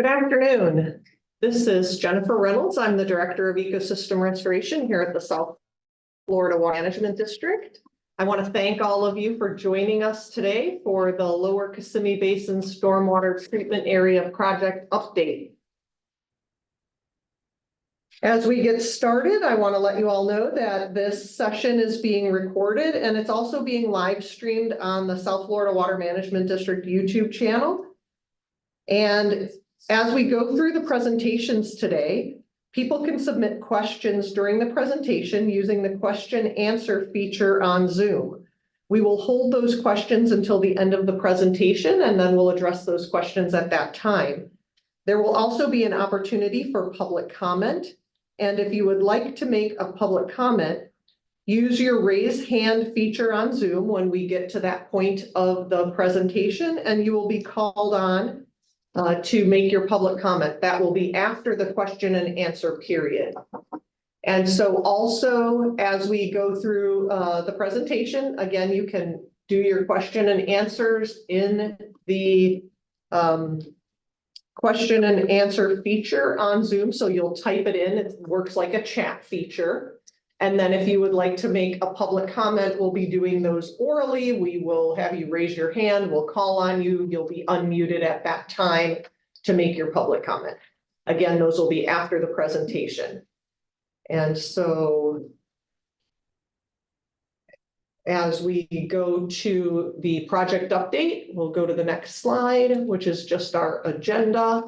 Good afternoon. This is Jennifer Reynolds. I'm the Director of Ecosystem Restoration here at the South Florida Water Management District. I want to thank all of you for joining us today for the Lower Kissimmee Basin Stormwater Treatment Area Project Update. As we get started, I want to let you all know that this session is being recorded and it's also being live streamed on the South Florida Water Management District YouTube channel. And as we go through the presentations today, people can submit questions during the presentation using the question answer feature on Zoom. We will hold those questions until the end of the presentation, and then we'll address those questions at that time. There will also be an opportunity for public comment. And if you would like to make a public comment, use your raise hand feature on Zoom when we get to that point of the presentation, and you will be called on to make your public comment. That will be after the question and answer period. And so also, as we go through the presentation, again, you can do your question and answers in the question and answer feature on Zoom. So you'll type it in, it works like a chat feature. And then if you would like to make a public comment, we'll be doing those orally. We will have you raise your hand, we'll call on you, you'll be unmuted at that time to make your public comment. Again, those will be after the presentation. And so as we go to the project update, we'll go to the next slide, which is just our agenda.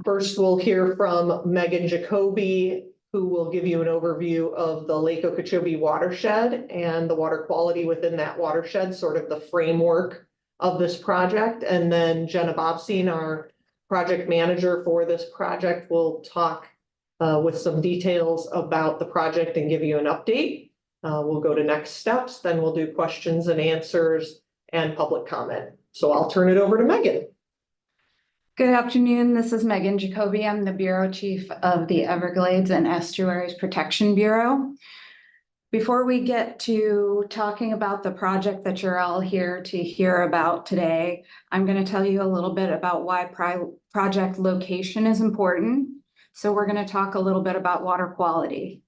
First, we'll hear from Megan Jacoby, who will give you an overview of the Lake Okeechobee watershed and the water quality within that watershed, sort of the framework of this project. And then Jenna Bobstein, our project manager for this project, will talk with some details about the project and give you an update. We'll go to next steps, then we'll do questions and answers and public comment. So I'll turn it over to Megan. Good afternoon, this is Megan Jacoby. I'm the Bureau Chief of the Everglades and Estuaries Protection Bureau. Before we get to talking about the project that you're all here to hear about today, I'm going to tell you a little bit about why project location is important. So we're going to talk a little bit about water quality.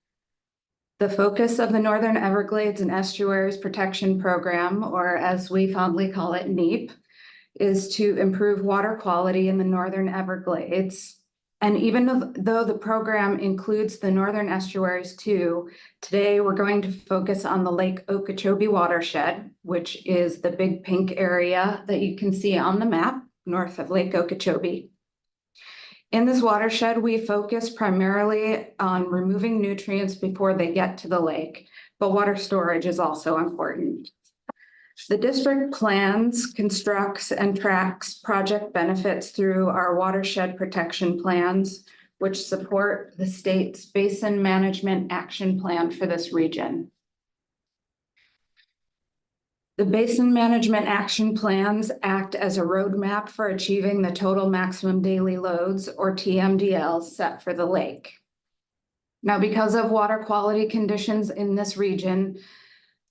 The focus of the Northern Everglades and Estuaries Protection Program, or as we fondly call it, NEEP, is to improve water quality in the Northern Everglades. And even though the program includes the Northern Estuaries too, today we're going to focus on the Lake Okeechobee watershed, which is the big pink area that you can see on the map north of Lake Okeechobee. In this watershed, we focus primarily on removing nutrients before they get to the lake, but water storage is also important. The district plans, constructs, and tracks project benefits through our watershed protection plans, which support the state's Basin Management Action Plan for this region. The Basin Management Action Plans act as a roadmap for achieving the total maximum daily loads, or TMDLs, set for the lake. Now, because of water quality conditions in this region,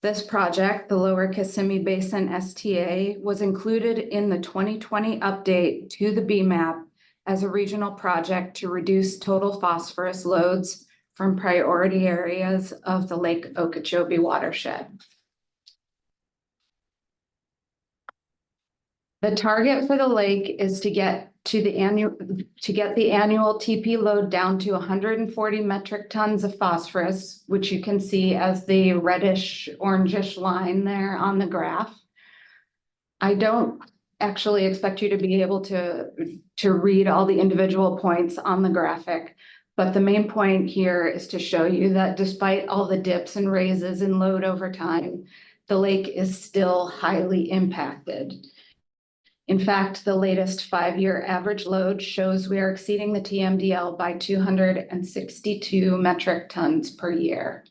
this project, the Lower Kissimmee Basin STA, was included in the 2020 update to the BMAP as a regional project to reduce total phosphorus loads from priority areas of the Lake Okeechobee watershed. The target for the lake is to get the annual TP load down to 140 metric tons of phosphorus, which you can see as the reddish orangish line there on the graph. I don't actually expect you to be able to read all the individual points on the graphic, but the main point here is to show you that despite all the dips and raises in load over time, the lake is still highly impacted. In fact, the latest 5-year average load shows we are exceeding the TMDL by 262 metric tons per year.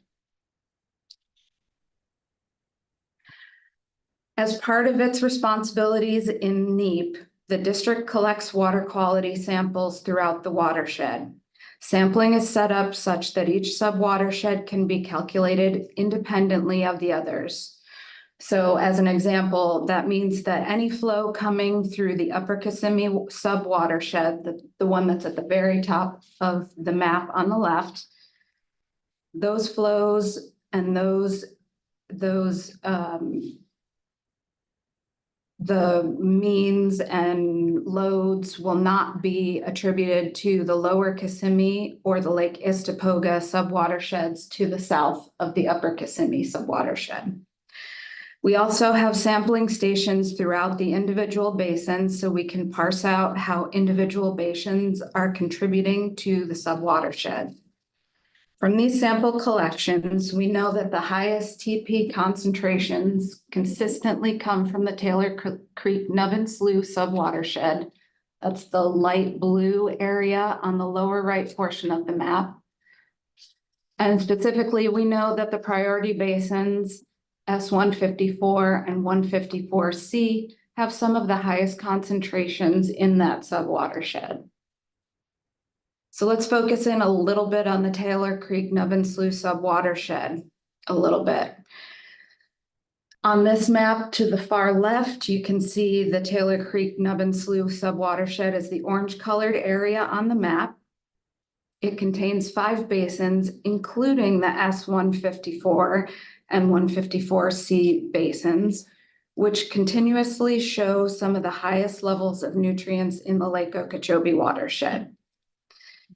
As part of its responsibilities in NEEP, the district collects water quality samples throughout the watershed. Sampling is set up such that each sub-watershed can be calculated independently of the others. So as an example, that means that any flow coming through the upper Kissimmee sub-watershed, the one that's at the very top of the map on the left, those flows and the means and loads will not be attributed to the lower Kissimmee or the Lake Istapoga subwatersheds to the south of the upper Kissimmee subwatershed. We also have sampling stations throughout the individual basins so we can parse out how individual basins are contributing to the subwatershed. From these sample collections, we know that the highest TP concentrations consistently come from the Taylor Creek Nubbin Slough subwatershed. That's the light blue area on the lower right portion of the map. And specifically, we know that the priority basins S154 and 154C have some of the highest concentrations in that subwatershed. So let's focus in a little bit on the Taylor Creek Nubbin Slough subwatershed a little bit. On this map to the far left, you can see the Taylor Creek Nubbin Slough subwatershed as the orange colored area on the map. It contains 5 basins, including the S154 and 154C basins, which continuously show some of the highest levels of nutrients in the Lake Okeechobee watershed.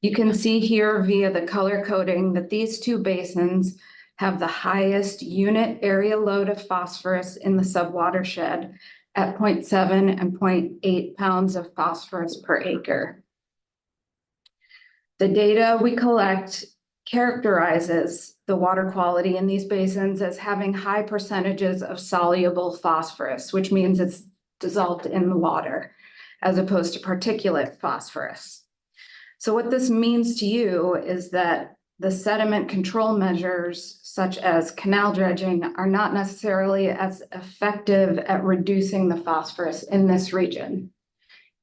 You can see here via the color coding that these 2 basins have the highest unit area load of phosphorus in the subwatershed at 0.7 and 0.8 pounds of phosphorus per acre. The data we collect characterizes the water quality in these basins as having high percentages of soluble phosphorus, which means it's dissolved in the water, as opposed to particulate phosphorus. So what this means to you is that the sediment control measures, such as canal dredging, are not necessarily as effective at reducing the phosphorus in this region.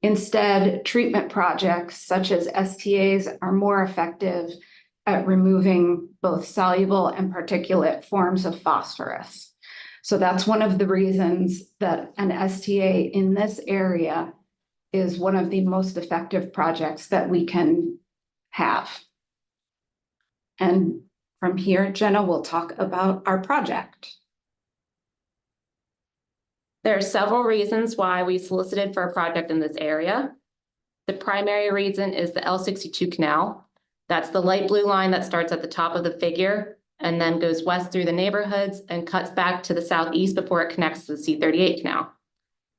Instead, treatment projects such as STAs are more effective at removing both soluble and particulate forms of phosphorus. So that's one of the reasons that an STA in this area is one of the most effective projects that we can have. And from here, Jenna will talk about our project. There are several reasons why we solicited for a project in this area. The primary reason is the L62 canal. That's the light blue line that starts at the top of the figure and then goes west through the neighborhoods and cuts back to the southeast before it connects to the C38 canal.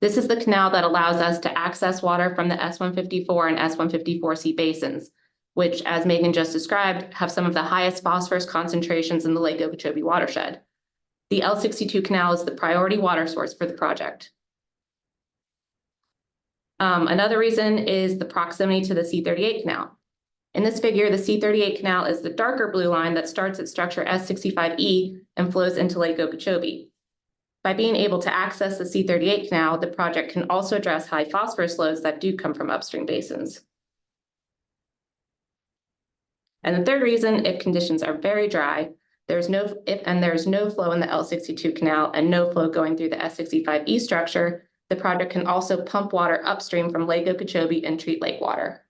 This is the canal that allows us to access water from the S154 and S154C basins, which, as Megan just described, have some of the highest phosphorus concentrations in the Lake Okeechobee watershed. The L62 canal is the priority water source for the project. Another reason is the proximity to the C38 canal. In this figure, the C38 canal is the darker blue line that starts at structure S65E and flows into Lake Okeechobee. By being able to access the C38 canal, the project can also address high phosphorus loads that do come from upstream basins. And the third reason, if conditions are very dry, there's no flow in the L62 canal and no flow going through the S65E structure, the project can also pump water upstream from Lake Okeechobee and treat lake water.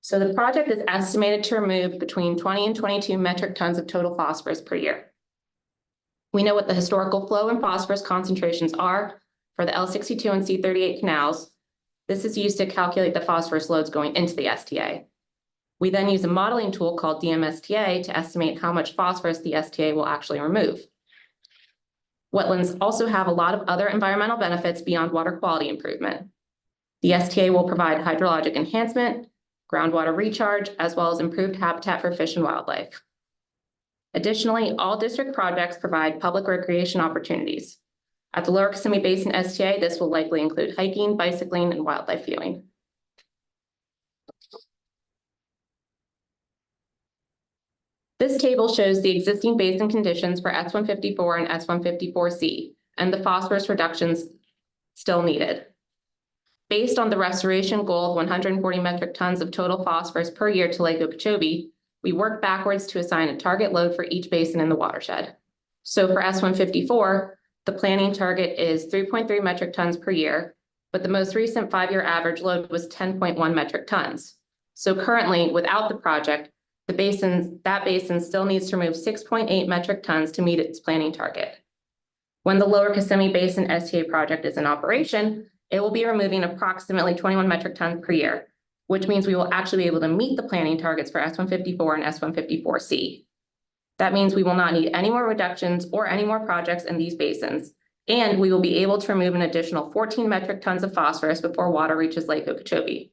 So the project is estimated to remove between 20 and 22 metric tons of total phosphorus per year. We know what the historical flow and phosphorus concentrations are for the L62 and C38 canals. This is used to calculate the phosphorus loads going into the STA. We then use a modeling tool called DMSTA to estimate how much phosphorus the STA will actually remove. Wetlands also have a lot of other environmental benefits beyond water quality improvement. The STA will provide hydrologic enhancement, groundwater recharge, as well as improved habitat for fish and wildlife. Additionally, all district projects provide public recreation opportunities. At the Lower Kissimmee Basin STA, this will likely include hiking, bicycling, and wildlife viewing. This table shows the existing basin conditions for S154 and S154C, and the phosphorus reductions still needed. Based on the restoration goal of 140 metric tons of total phosphorus per year to Lake Okeechobee, we work backwards to assign a target load for each basin in the watershed. So for S-154, the planning target is 3.3 metric tons per year, but the most recent 5-year average load was 10.1 metric tons. So currently, without the project, that basin still needs to remove 6.8 metric tons to meet its planning target. When the Lower Kissimmee Basin STA project is in operation, it will be removing approximately 21 metric tons per year, which means we will actually be able to meet the planning targets for S-154 and S-154C. That means we will not need any more reductions or any more projects in these basins, and we will be able to remove an additional 14 metric tons of phosphorus before water reaches Lake Okeechobee.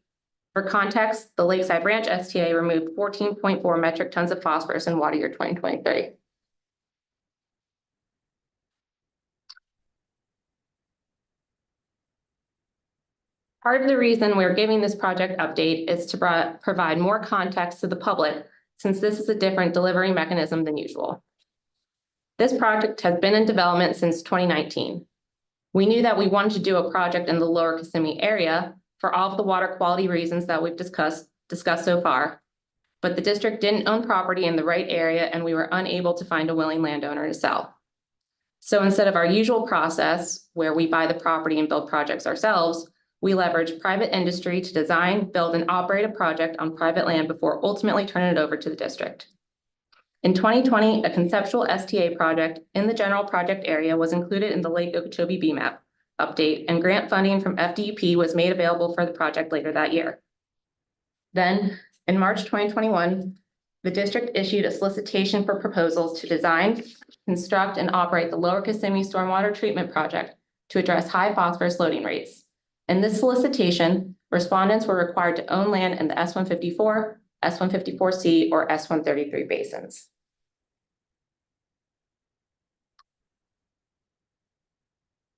For context, the Lakeside Branch STA removed 14.4 metric tons of phosphorus in water year 2023. Part of the reason we're giving this project update is to provide more context to the public, since this is a different delivery mechanism than usual. This project has been in development since 2019. We knew that we wanted to do a project in the Lower Kissimmee area for all of the water quality reasons that we've discussed so far, but the district didn't own property in the right area and we were unable to find a willing landowner to sell. So instead of our usual process, where we buy the property and build projects ourselves, we leverage private industry to design, build, and operate a project on private land before ultimately turning it over to the district. In 2020, a conceptual STA project in the general project area was included in the Lake Okeechobee BMAP update, and grant funding from FDUP was made available for the project later that year. Then, in March 2021, the district issued a solicitation for proposals to design, construct, and operate the Lower Kissimmee Stormwater Treatment Project to address high phosphorus loading rates. In this solicitation, respondents were required to own land in the S-154, S-154C, or S-133 basins.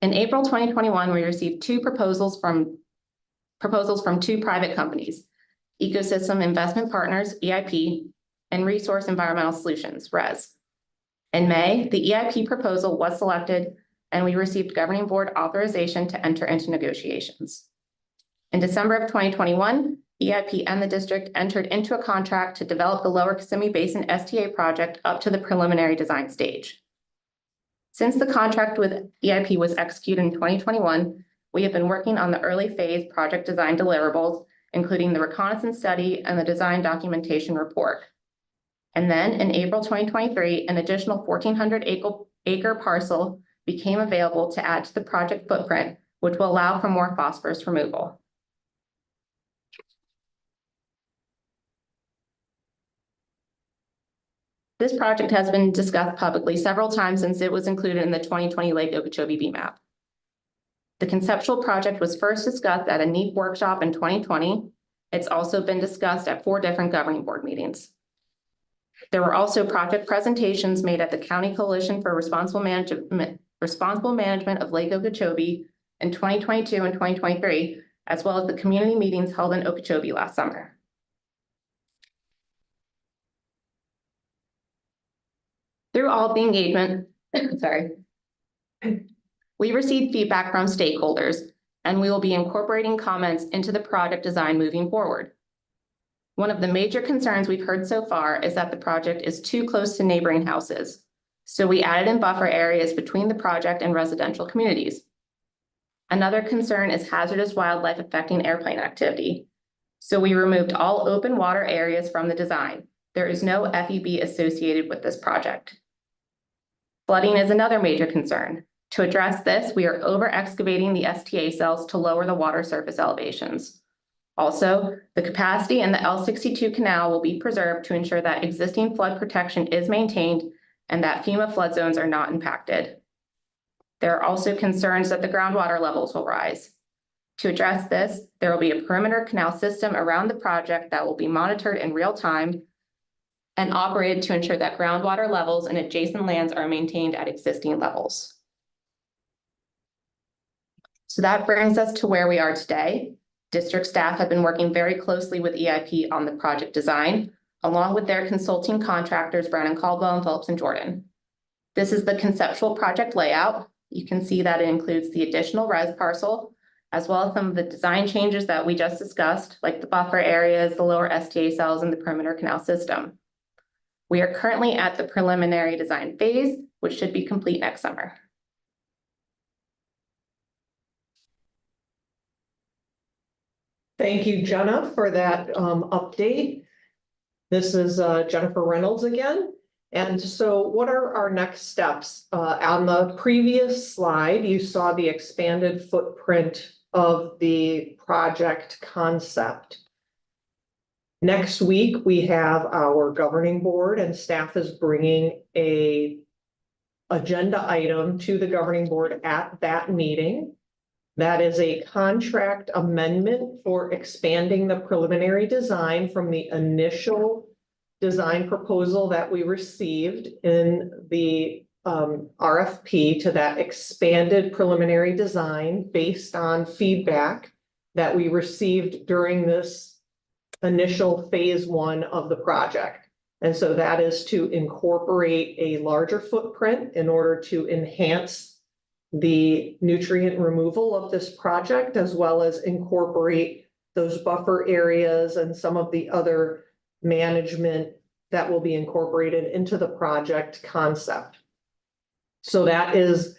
In April 2021, we received proposals from two private companies, Ecosystem Investment Partners, EIP, and Resource Environmental Solutions, RES. In May, the EIP proposal was selected, and we received governing board authorization to enter into negotiations. In December of 2021, EIP and the district entered into a contract to develop the Lower Kissimmee Basin STA project up to the preliminary design stage. Since the contract with EIP was executed in 2021, we have been working on the early phase project design deliverables, including the reconnaissance study and the design documentation report. And then in April 2023, an additional 1,400-acre parcel became available to add to the project footprint, which will allow for more phosphorus removal. This project has been discussed publicly several times since it was included in the 2020 Lake Okeechobee BMAP. The conceptual project was first discussed at a NEAP workshop in 2020. It's also been discussed at 4 different governing board meetings. There were also project presentations made at the County Coalition for Responsible Management of Lake Okeechobee in 2022 and 2023, as well as the community meetings held in Okeechobee last summer. Through all of the engagement, we received feedback from stakeholders, and we will be incorporating comments into the project design moving forward. One of the major concerns we've heard so far is that the project is too close to neighboring houses. So we added in buffer areas between the project and residential communities. Another concern is hazardous wildlife affecting airplane activity. So we removed all open water areas from the design. There is no FEB associated with this project. Flooding is another major concern. To address this, we are over-excavating the STA cells to lower the water surface elevations. Also, the capacity in the L62 canal will be preserved to ensure that existing flood protection is maintained and that FEMA flood zones are not impacted. There are also concerns that the groundwater levels will rise. To address this, there will be a perimeter canal system around the project that will be monitored in real time and operated to ensure that groundwater levels in adjacent lands are maintained at existing levels. So that brings us to where we are today. District staff have been working very closely with EIP on the project design, along with their consulting contractors, Brown and Caldwell and Phillips and Jordan. This is the conceptual project layout. You can see that it includes the additional res parcel, as well as some of the design changes that we just discussed, like the buffer areas, the lower STA cells, and the perimeter canal system. We are currently at the preliminary design phase, which should be complete next summer. Thank you, Jenna, for that update. This is Jennifer Reynolds again. And so what are our next steps? On the previous slide, you saw the expanded footprint of the project concept. Next week, we have our governing board, and staff is bringing a agenda item to the governing board at that meeting. That is a contract amendment for expanding the preliminary design from the initial design proposal that we received in the RFP to that expanded preliminary design based on feedback that we received during this initial phase 1 of the project. And so that is to incorporate a larger footprint in order to enhance the nutrient removal of this project, as well as incorporate those buffer areas and some of the other management that will be incorporated into the project concept. So that is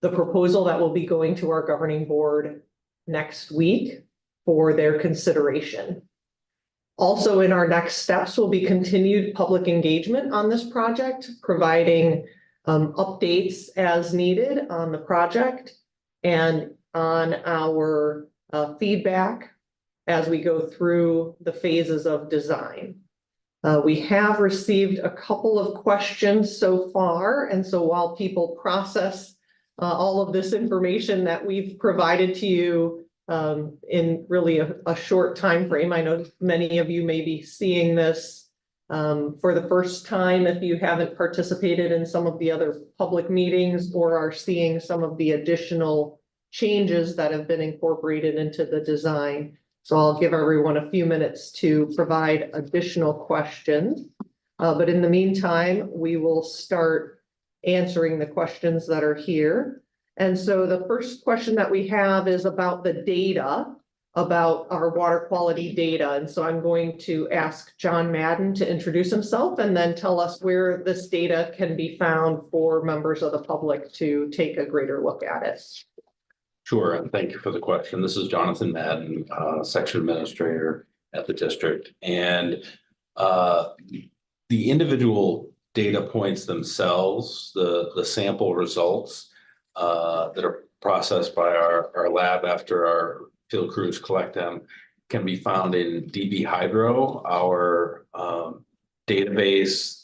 the proposal that will be going to our governing board next week for their consideration. Also, in our next steps will be continued public engagement on this project, providing updates as needed on the project and on our feedback as we go through the phases of design. We have received a couple of questions so far, and so while people process all of this information that we've provided to you in really a short time frame, I know many of you may be seeing this for the first time if you haven't participated in some of the other public meetings or are seeing some of the additional changes that have been incorporated into the design. So I'll give everyone a few minutes to provide additional questions. But in the meantime, we will start answering the questions that are here. And so the first question that we have is about the data, about our water quality data. And so I'm going to ask John Madden to introduce himself and then tell us where this data can be found for members of the public to take a greater look at it. Sure, and thank you for the question. This is Jonathan Madden, section administrator at the district. And the individual data points themselves, the sample results that are processed by our lab after our field crews collect them, can be found in DB Hydro, our database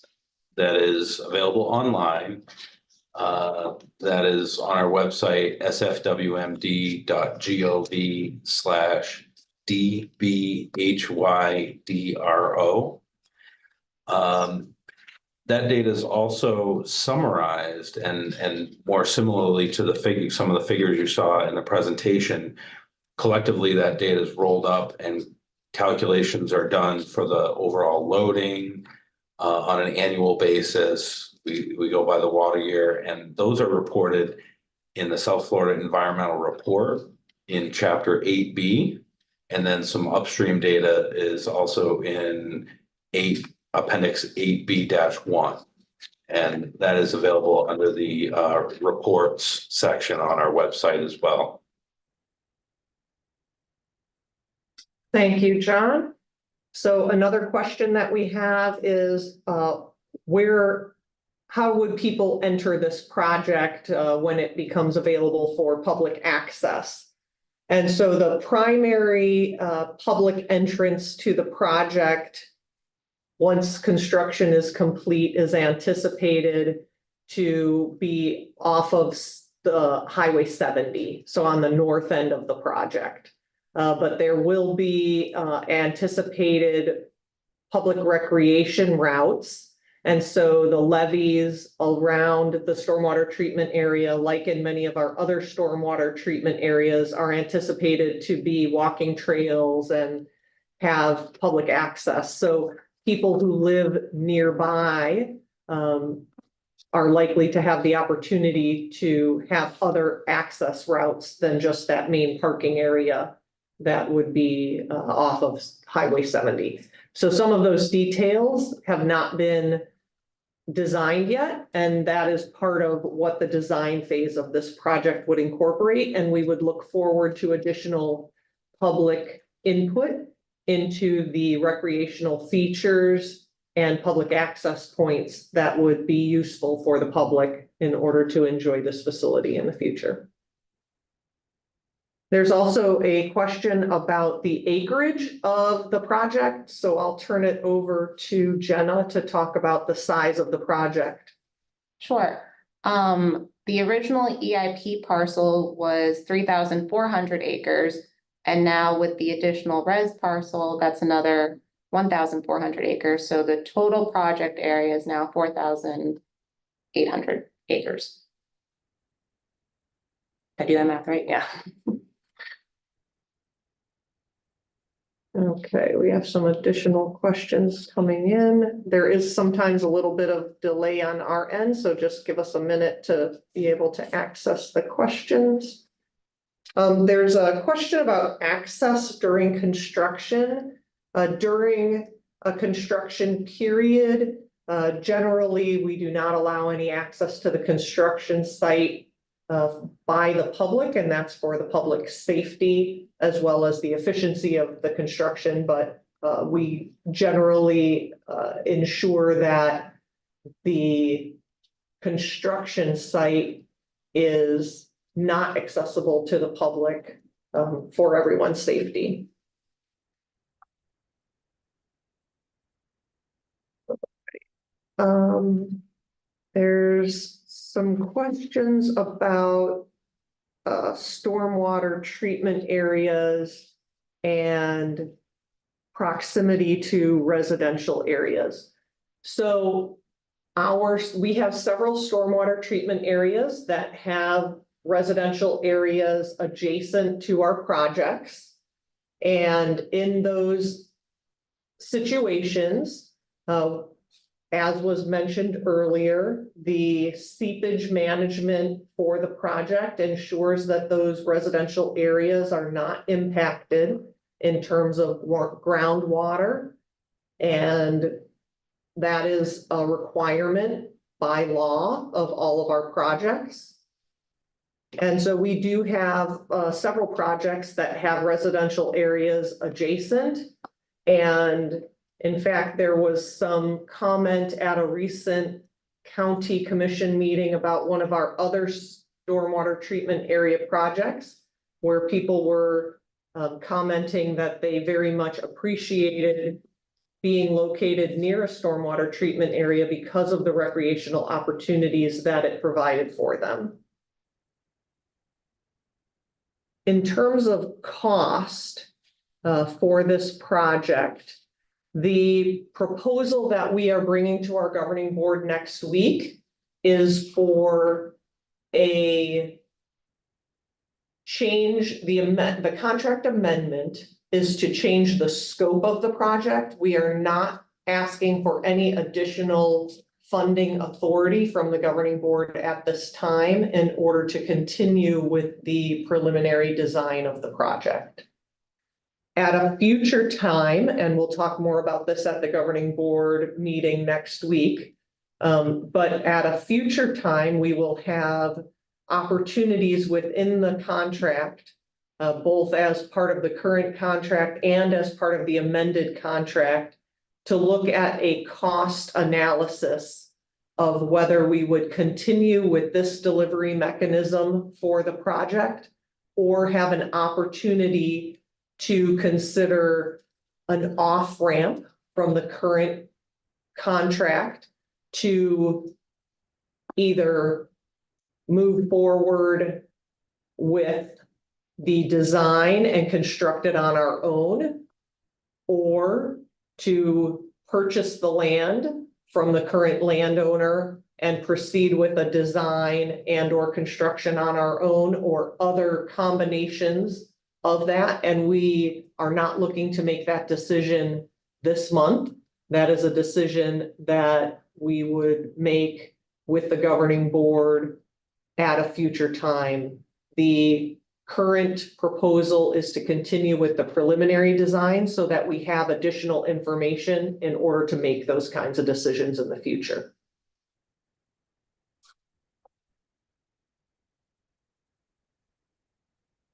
that is available online. That is on our website, sfwmd.gov/dbhydro. That data is also summarized and more similarly to the figure, some of the figures you saw in the presentation. Collectively, that data is rolled up and calculations are done for the overall loading on an annual basis. We go by the water year, and those are reported in the South Florida Environmental Report in Chapter 8B, and then some upstream data is also in Appendix 8B-1, and that is available under the reports section on our website as well. Thank you, John. So another question that we have is how would people enter this project when it becomes available for public access? And so the primary public entrance to the project, once construction is complete, is anticipated to be off of the Highway 70, so on the north end of the project. But there will be anticipated public recreation routes. And so the levees around the stormwater treatment area, like in many of our other stormwater treatment areas, are anticipated to be walking trails and have public access. So people who live nearby are likely to have the opportunity to have other access routes than just that main parking area that would be off of Highway 70. So some of those details have not been designed yet, and that is part of what the design phase of this project would incorporate, and we would look forward to additional public input into the recreational features and public access points that would be useful for the public in order to enjoy this facility in the future. There's also a question about the acreage of the project, so I'll turn it over to Jenna to talk about the size of the project. Sure. The original EIP parcel was 3,400 acres. And now with the additional res parcel, that's another 1,400 acres. So the total project area is now 4,800 acres. Did I do that math right? Yeah. Okay, we have some additional questions coming in. There is sometimes a little bit of delay on our end, so just give us a minute to be able to access the questions. There's a question about access during construction. During a construction period, generally, we do not allow any access to the construction site by the public, and that's for the public safety as well as the efficiency of the construction, but we generally ensure that the construction site is not accessible to the public for everyone's safety. There's some questions about stormwater treatment areas and proximity to residential areas. So we have several stormwater treatment areas that have residential areas adjacent to our projects. And in those situations, as was mentioned earlier, the seepage management for the project ensures that those residential areas are not impacted in terms of groundwater. And that is a requirement by law of all of our projects. And so we do have several projects that have residential areas adjacent. And in fact, there was some comment at a recent county commission meeting about one of our other stormwater treatment area projects, where people were commenting that they very much appreciated being located near a stormwater treatment area because of the recreational opportunities that it provided for them. In terms of cost for this project, the proposal that we are bringing to our governing board next week is for a change. The contract amendment is to change the scope of the project. We are not asking for any additional funding authority from the governing board at this time in order to continue with the preliminary design of the project. At a future time, and we'll talk more about this at the governing board meeting next week, but at a future time, we will have opportunities within the contract, both as part of the current contract and as part of the amended contract, to look at a cost analysis of whether we would continue with this delivery mechanism for the project or have an opportunity to consider an off-ramp from the current contract to either move forward with the design and construct it on our own, or to purchase the land from the current landowner and proceed with a design and or construction on our own, or other combinations of that. And we are not looking to make that decision this month. That is a decision that we would make with the governing board at a future time. The current proposal is to continue with the preliminary design so that we have additional information in order to make those kinds of decisions in the future.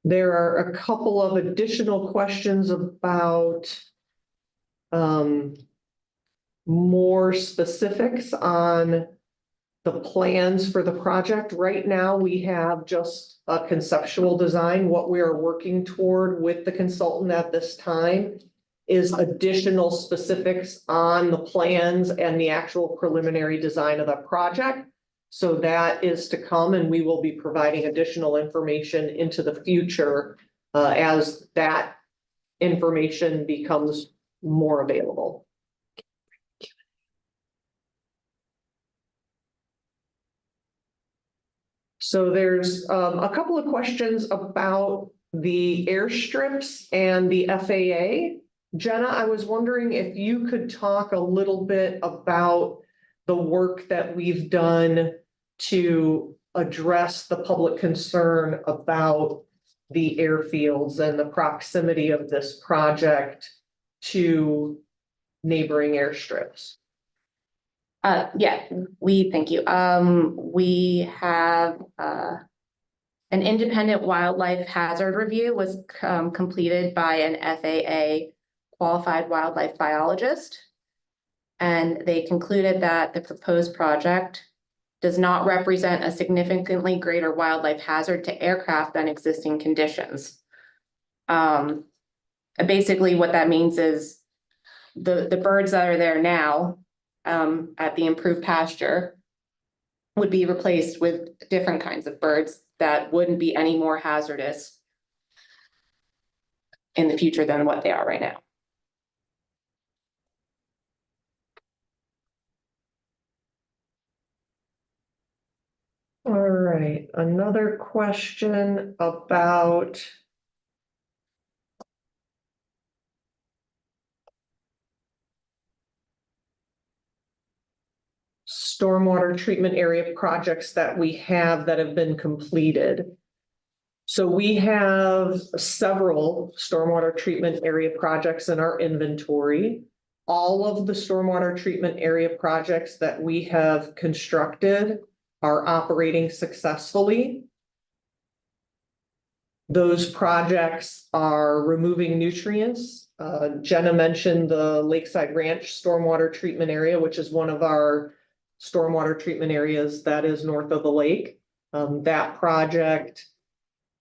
There are a couple of additional questions about more specifics on the plans for the project. Right now, we have just a conceptual design. What we are working toward with the consultant at this time is additional specifics on the plans and the actual preliminary design of the project. So that is to come, and we will be providing additional information into the future as that information becomes more available. So there's a couple of questions about the airstrips and the FAA. Jenna, I was wondering if you could talk a little bit about the work that we've done to address the public concern about the airfields and the proximity of this project to neighboring airstrips. Yeah, thank you. We have, an independent wildlife hazard review was completed by an FAA qualified wildlife biologist. And they concluded that the proposed project does not represent a significantly greater wildlife hazard to aircraft than existing conditions. Basically what that means is the birds that are there now at the improved pasture would be replaced with different kinds of birds that wouldn't be any more hazardous in the future than what they are right now. All right, another question about stormwater treatment area projects that we have that have been completed. So we have several stormwater treatment area projects in our inventory. All of the stormwater treatment area projects that we have constructed are operating successfully. Those projects are removing nutrients. Jenna mentioned the Lakeside Ranch Stormwater Treatment Area, which is one of our stormwater treatment areas that is north of the lake. That project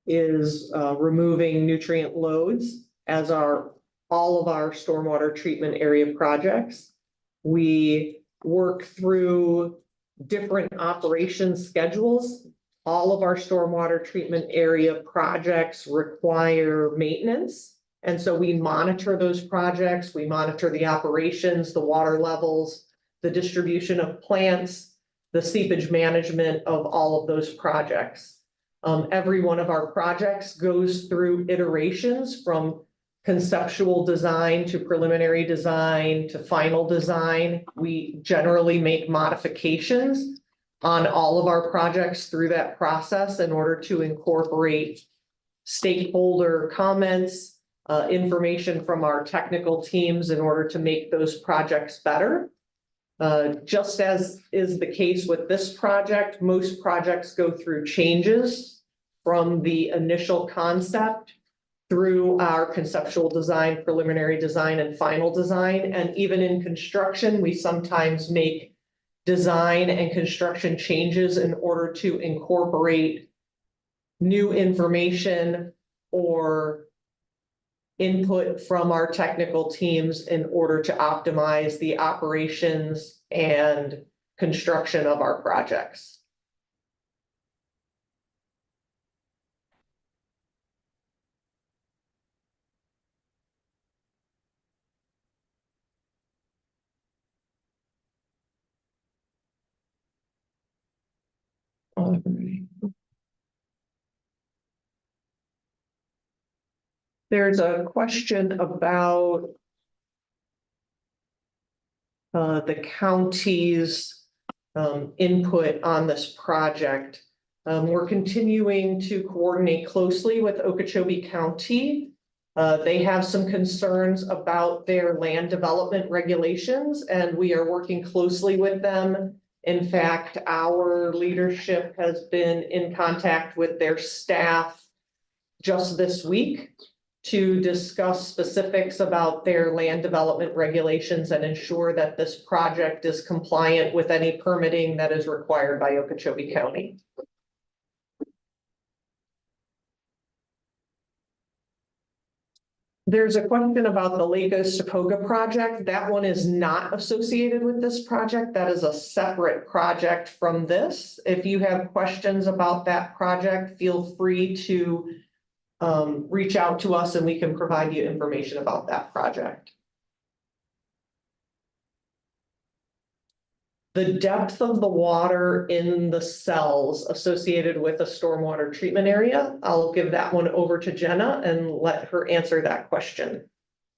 is removing nutrient loads, as are all of our stormwater treatment area projects. We work through different operation schedules. All of our stormwater treatment area projects require maintenance. And so we monitor those projects. We monitor the operations, the water levels, the distribution of plants, the seepage management of all of those projects. Every one of our projects goes through iterations from conceptual design to preliminary design to final design. We generally make modifications on all of our projects through that process in order to incorporate stakeholder comments, information from our technical teams in order to make those projects better. Just as is the case with this project, most projects go through changes from the initial concept through our conceptual design, preliminary design, and final design. And even in construction, we sometimes make design and construction changes in order to incorporate new information or input from our technical teams in order to optimize the operations and construction of our projects. There's a question about the county's input on this project. We're continuing to coordinate closely with Okeechobee County. They have some concerns about their land development regulations, and we are working closely with them. In fact, our leadership has been in contact with their staff just this week to discuss specifics about their land development regulations and ensure that this project is compliant with any permitting that is required by Okeechobee County. There's a question about the Lake Ostokoga project. That one is not associated with this project. That is a separate project from this. If you have questions about that project, feel free to reach out to us and we can provide you information about that project. The depth of the water in the cells associated with a stormwater treatment area, I'll give that one over to Jenna and let her answer that question.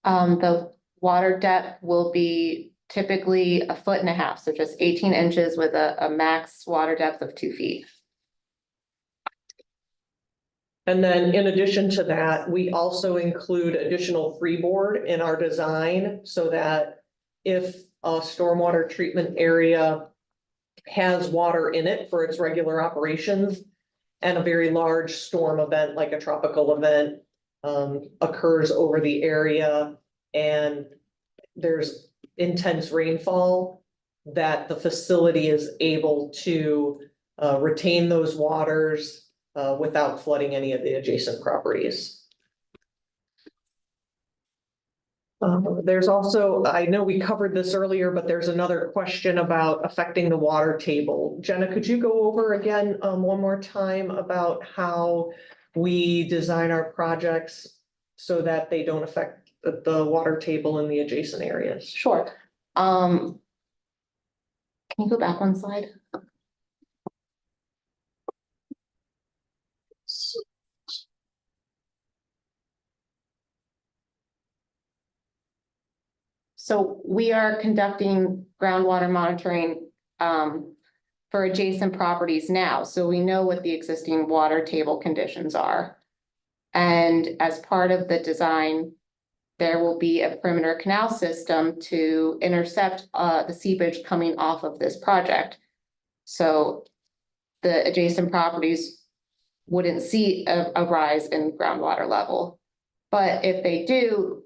The water depth will be typically 1.5 feet, so just 18 inches with a max water depth of 2 feet. And then in addition to that, we also include additional freeboard in our design so that if a stormwater treatment area has water in it for its regular operations and a very large storm event like a tropical event occurs over the area and there's intense rainfall, that the facility is able to retain those waters without flooding any of the adjacent properties. There's also, I know we covered this earlier, but there's another question about affecting the water table. Jenna, could you go over again one more time about how we design our projects so that they don't affect the water table in the adjacent areas? Sure. Can you go back one slide? So we are conducting groundwater monitoring for adjacent properties now, so we know what the existing water table conditions are. And as part of the design, there will be a perimeter canal system to intercept the seepage coming off of this project. So the adjacent properties wouldn't see a rise in groundwater level. But if they do,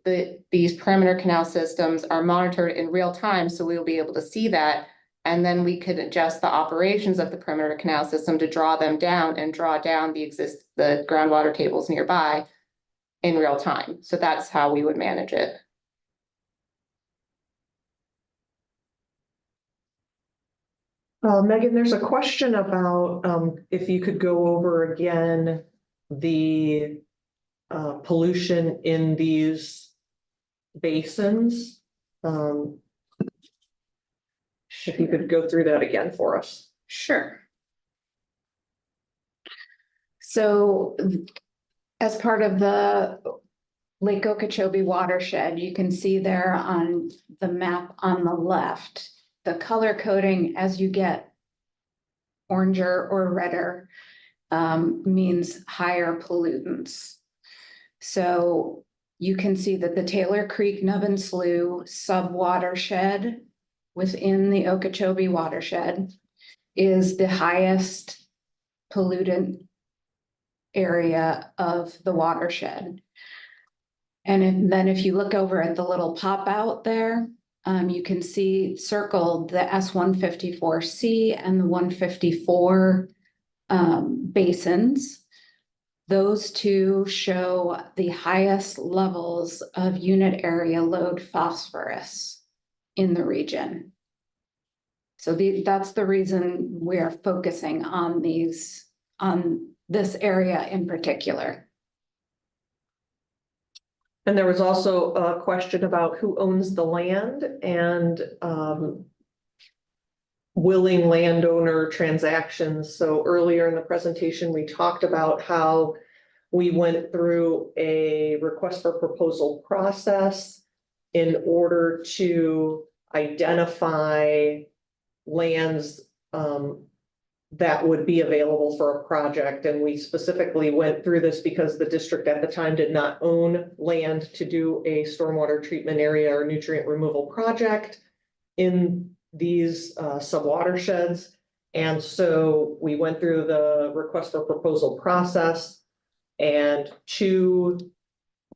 these perimeter canal systems are monitored in real time, so we'll be able to see that. And then we could adjust the operations of the perimeter canal system to draw them down and draw down the groundwater tables nearby in real time. So that's how we would manage it. Megan, there's a question about if you could go over again the pollution in these basins. If you could go through that again for us. Sure. So as part of the Lake Okeechobee watershed, you can see there on the map on the left, the color coding as you get oranger or redder means higher pollutants. So you can see that the Taylor Creek Nubbin Slough sub-watershed within the Okeechobee watershed is the highest pollutant area of the watershed. And then if you look over at the little pop out there, you can see circled the S154C and the 154 basins. Those two show the highest levels of unit area load phosphorus in the region. So that's the reason we're focusing on this area in particular. And there was also a question about who owns the land and willing landowner transactions. So earlier in the presentation, we talked about how we went through a request for proposal process in order to identify lands that would be available for a project. And we specifically went through this because the district at the time did not own land to do a stormwater treatment area or nutrient removal project in these sub-watersheds. And so we went through the request for proposal process. And two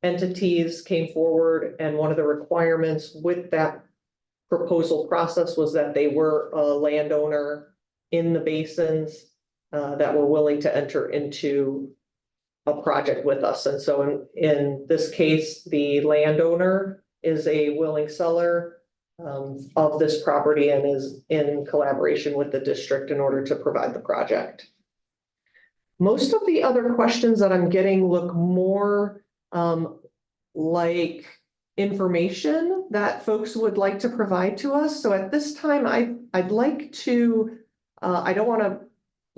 entities came forward, and one of the requirements with that proposal process was that they were a landowner in the basins that were willing to enter into a project with us. And so in this case, the landowner is a willing seller of this property and is in collaboration with the district in order to provide the project. Most of the other questions that I'm getting look more like information that folks would like to provide to us. So at this time, I'd like to, I don't want to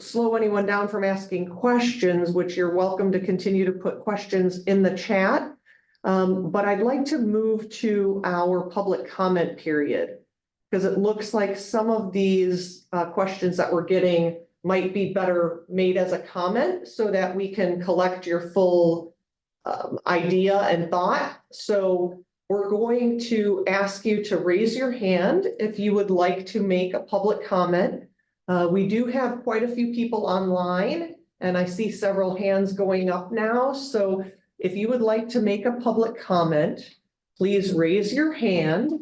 slow anyone down from asking questions, which you're welcome to continue to put questions in the chat. But I'd like to move to our public comment period, because it looks like some of these questions that we're getting might be better made as a comment so that we can collect your full idea and thought. So we're going to ask you to raise your hand if you would like to make a public comment. We do have quite a few people online, and I see several hands going up now. So if you would like to make a public comment, please raise your hand.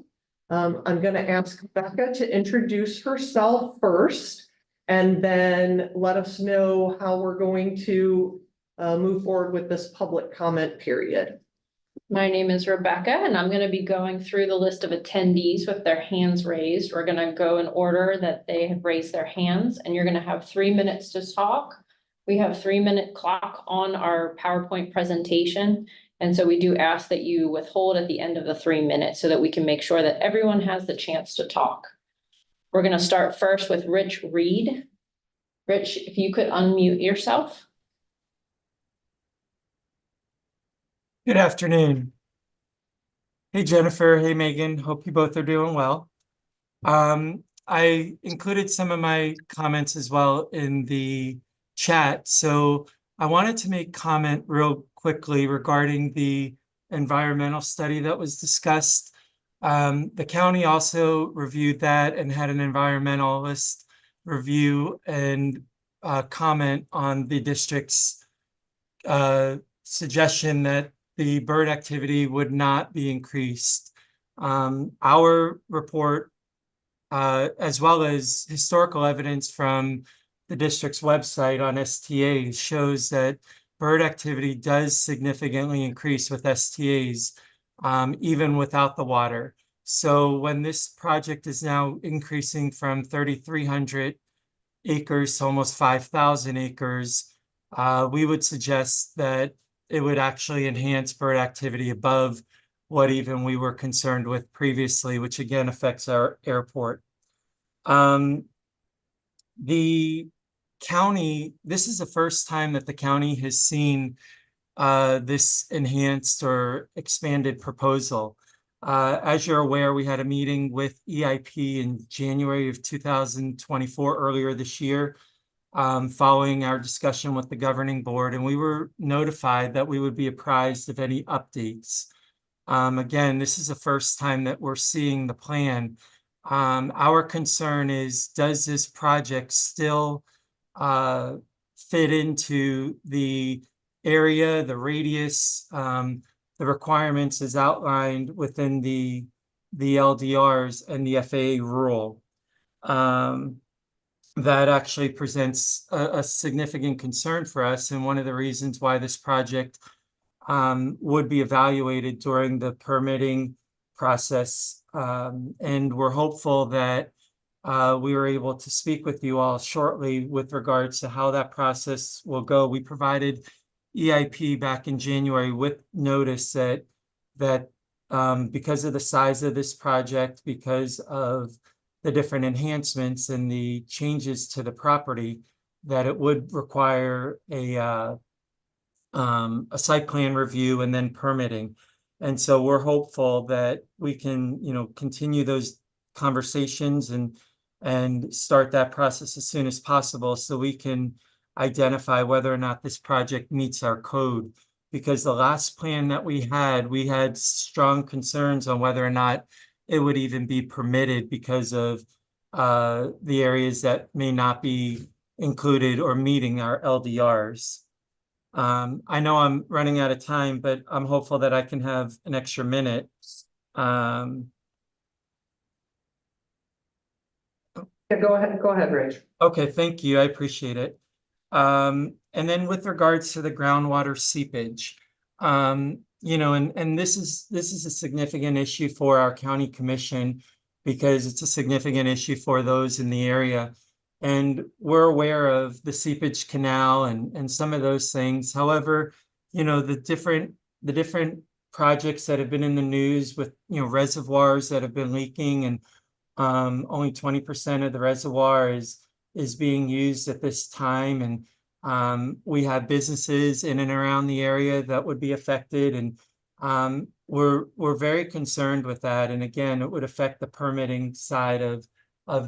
I'm going to ask Becca to introduce herself first, and then let us know how we're going to move forward with this public comment period. My name is Rebecca, and I'm going to be going through the list of attendees with their hands raised. We're going to go in order that they have raised their hands, and you're going to have 3 minutes to talk. We have 3-minute clock on our PowerPoint presentation, and so we do ask that you withhold at the end of the 3 minutes so that we can make sure that everyone has the chance to talk. We're going to start first with Rich Reed. Rich, if you could unmute yourself. Good afternoon. Hey, Jennifer. Hey, Megan. Hope you both are doing well. I included some of my comments as well in the chat. So I wanted to make comment real quickly regarding the environmental study that was discussed. The county also reviewed that and had an environmentalist review and comment on the district's suggestion that the bird activity would not be increased. Our report, as well as historical evidence from the district's website on STA, shows that bird activity does significantly increase with STAs, even without the water. So when this project is now increasing from 3,300 acres to almost 5,000 acres, we would suggest that it would actually enhance bird activity above what even we were concerned with previously, which again affects our airport. The county, this is the first time that the county has seen this enhanced or expanded proposal. As you're aware, we had a meeting with EIP in January of 2024, earlier this year, following our discussion with the governing board, and we were notified that we would be apprised of any updates. Again, this is the first time that we're seeing the plan. Our concern is, does this project still fit into the area, the radius, the requirements as outlined within the LDRs and the FAA rule? That actually presents a significant concern for us, and one of the reasons why this project would be evaluated during the permitting process. And we're hopeful that we were able to speak with you all shortly with regards to how that process will go. We provided EIP back in January with notice that because of the size of this project, because of the different enhancements and the changes to the property, that it would require a site plan review and then permitting. And so we're hopeful that we can, continue those conversations and start that process as soon as possible, so we can identify whether or not this project meets our code. Because the last plan that we had strong concerns on whether or not it would even be permitted because of the areas that may not be included or meeting our LDRs. I know I'm running out of time, but I'm hopeful that I can have an extra minute. Yeah, go ahead, Rich. Okay, thank you. I appreciate it. And then with regards to the groundwater seepage, and this is a significant issue for our county commission because it's a significant issue for those in the area. And we're aware of the seepage canal and some of those things. However, the different projects that have been in the news with, reservoirs that have been leaking and only 20% of the reservoir is being used at this time. And we have businesses in and around the area that would be affected. And we're very concerned with that. And again, it would affect the permitting side of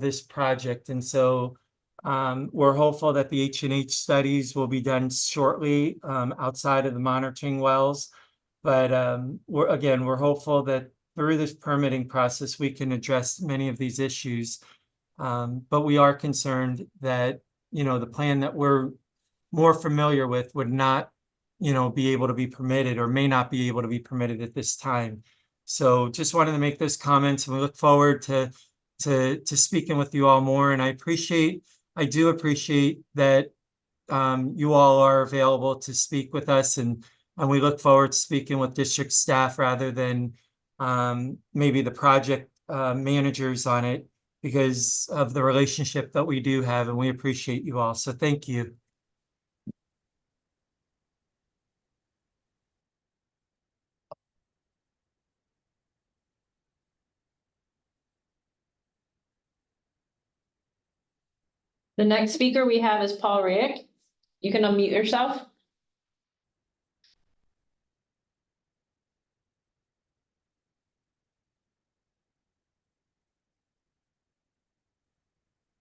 this project. And so we're hopeful that the H&H studies will be done shortly outside of the monitoring wells. But we're hopeful that through this permitting process, we can address many of these issues. But we are concerned that, the plan that we're more familiar with would not, be able to be permitted or may not be able to be permitted at this time. So just wanted to make those comments, and we look forward to speaking with you all more. And I do appreciate that you all are available to speak with us, and we look forward to speaking with district staff rather than maybe the project managers on it, because of the relationship that we do have, and we appreciate you all. So thank you. The next speaker we have is Paul Rick. You can unmute yourself.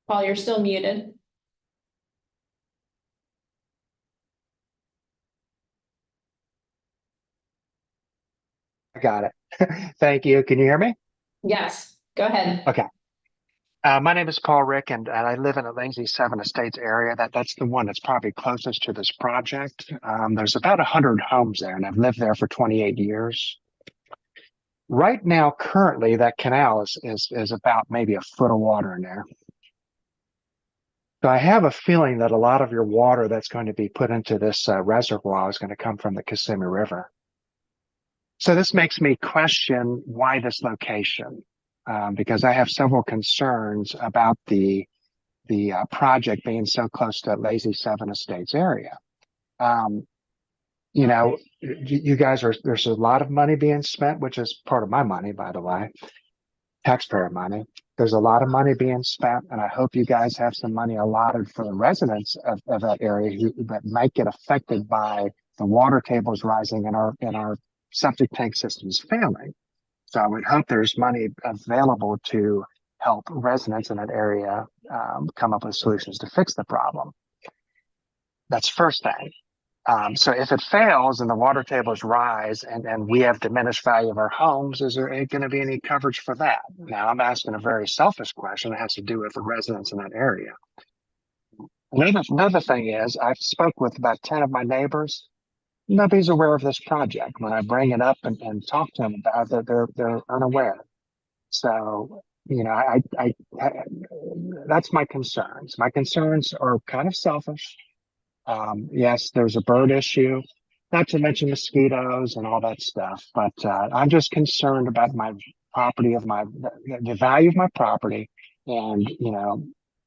Paul, you're still muted. I got it. Thank you. Can you hear me? Yes, go ahead. Okay. My name is Paul Rick, and I live in the Lazy Seven Estates area. That's the one that's probably closest to this project. There's about 100 homes there, and I've lived there for 28 years. Right now, currently, that canal is about maybe a foot of water in there. So I have a feeling that a lot of your water that's going to be put into this reservoir is going to come from the Kissimmee River. So this makes me question why this location, because I have several concerns about the project being so close to Lazy Seven Estates area. You guys there's a lot of money being spent, which is part of my money, by the way, taxpayer money. There's a lot of money being spent, and I hope you guys have some money allotted for the residents of that area that might get affected by the water tables rising in our septic tank systems failing. So I would hope there's money available to help residents in that area come up with solutions to fix the problem. That's first thing. So if it fails and the water tables rise and we have diminished value of our homes, is there going to be any coverage for that? Now, I'm asking a very selfish question that has to do with the residents in that area. Another thing is, I've spoke with about 10 of my neighbors. Nobody's aware of this project. When I bring it up and talk to them about it, they're unaware. So, I that's my concerns. My concerns are kind of selfish. Yes, there's a bird issue, not to mention mosquitoes and all that stuff. But I'm just concerned about my property, the value of my property, and